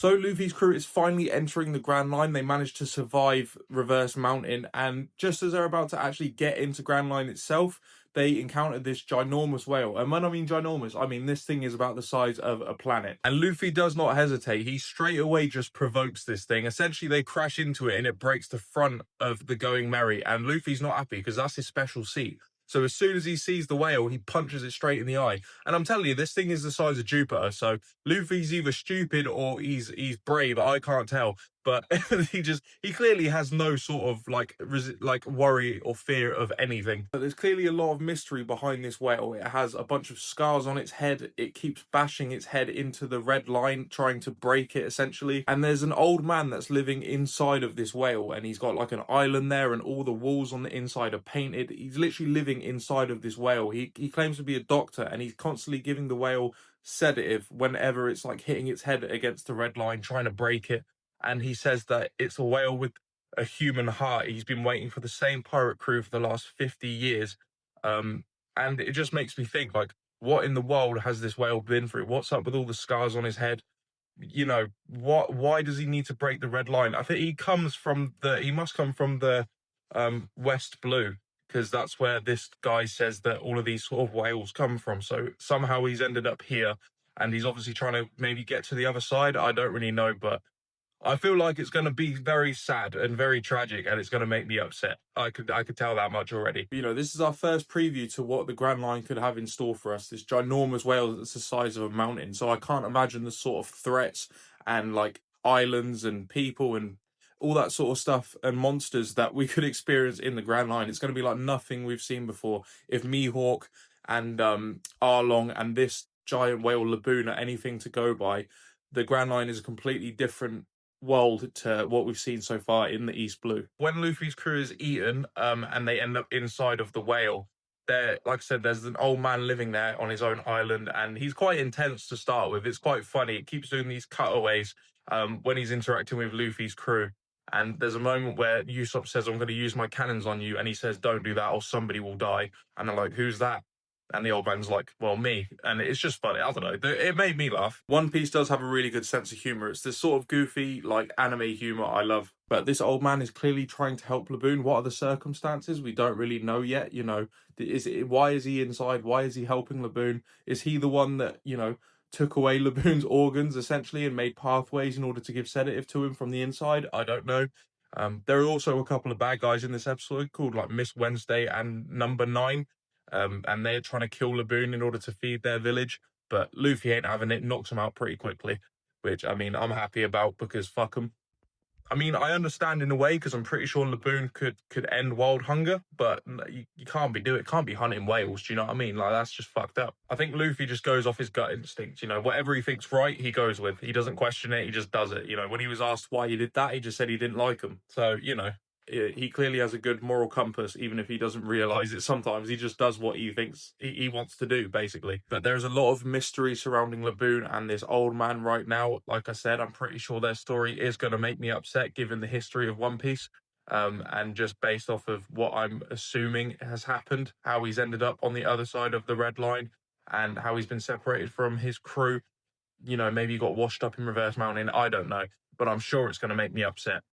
So Luffy's crew is finally entering the Grand Line. They managed to survive Reverse Mountain, and just as they're about to actually get into Grand Line itself, they encountered this ginormous whale. And when I mean ginormous, I mean this thing is about the size of a planet. And Luffy does not hesitate. He straight away just provokes this thing. Essentially, they crash into it and it breaks the front of the Going Merry. And Luffy's not happy because that's his special seat. So as soon as he sees the whale, he punches it straight in the eye. And I'm telling you, this thing is the size of Jupiter. So Luffy's either stupid or he's brave. I can't tell, but he clearly has no sort of like worry or fear of anything. But there's clearly a lot of mystery behind this whale. It has a bunch of scars on its head. It keeps bashing its head into the red line, trying to break it essentially. And there's an old man that's living inside of this whale, and he's got like an island there, and all the walls on the inside are painted. He's literally living inside of this whale. He claims to be a doctor, and he's constantly giving the whale sedative whenever it's like hitting its head against the red line, trying to break it. And he says that it's a whale with a human heart. He's been waiting for the same pirate crew for the last 50 years. And it just makes me think, like, what in the world has this whale been through? What's up with all the scars on his head? You know, why does he need to break the red line? I think he must come from the West Blue, because that's where this guy says that all of these sort of whales come from. So somehow he's ended up here, and he's obviously trying to maybe get to the other side. I don't really know, but I feel like it's going to be very sad and very tragic, and it's going to make me upset. I could tell that much already. You know, this is our first preview to what the Grand Line could have in store for us. This ginormous whale that's the size of a mountain. So I can't imagine the sort of threats and like islands and people and all that sort of stuff and monsters that we could experience in the Grand Line. It's going to be like nothing we've seen before. If Mihawk and Arlong and this giant whale Laboon are anything to go by, the Grand Line is a completely different world to what we've seen so far in the East Blue. When Luffy's crew is eaten, and they end up inside of the whale, there, like I said, there's an old man living there on his own island, and he's quite intense to start with. It's quite funny. It keeps doing these cutaways when he's interacting with Luffy's crew. And there's a moment where Usopp says, "I'm going to use my cannons on you," and he says, "Don't do that or somebody will die." And they're like, "Who's that?" And the old man's like, "Well, me." And it's just funny. I don't know. It made me laugh. One Piece does have a really good sense of humor. It's this sort of goofy, like anime humor I love. But this old man is clearly trying to help Laboon. What are the circumstances? We don't really know yet. You know, why is he inside? Why is he helping Laboon? Is he the one that, you know, took away Laboon's organs essentially and made pathways in order to give sedative to him from the inside? I don't know. There are also a couple of bad guys in this episode called like Miss Wednesday and Number 9. And they're trying to kill Laboon in order to feed their village, but Luffy ain't having it, knocks him out pretty quickly, which, I mean, I'm happy about because fuck him. I mean, I understand in a way because I'm pretty sure Laboon could end world hunger, but you can't be hunting whales, do you know what I mean? Like, that's just fucked up. I think Luffy just goes off his gut instinct, you know, whatever he thinks right, he goes with. He doesn't question it, he just does it. You know, when he was asked why he did that, he just said he didn't like him. So, you know, he clearly has a good moral compass, even if he doesn't realize it sometimes. He just does what he thinks he wants to do, basically. But there's a lot of mystery surrounding Laboon and this old man right now. Like I said, I'm pretty sure their story is going to make me upset given the history of One Piece. And just based off of what I'm assuming has happened, how he's ended up on the other side of the red line and how he's been separated from his crew. You know, maybe he got washed up in Reverse Mountain. I don't know, but I'm sure it's going to make me upset.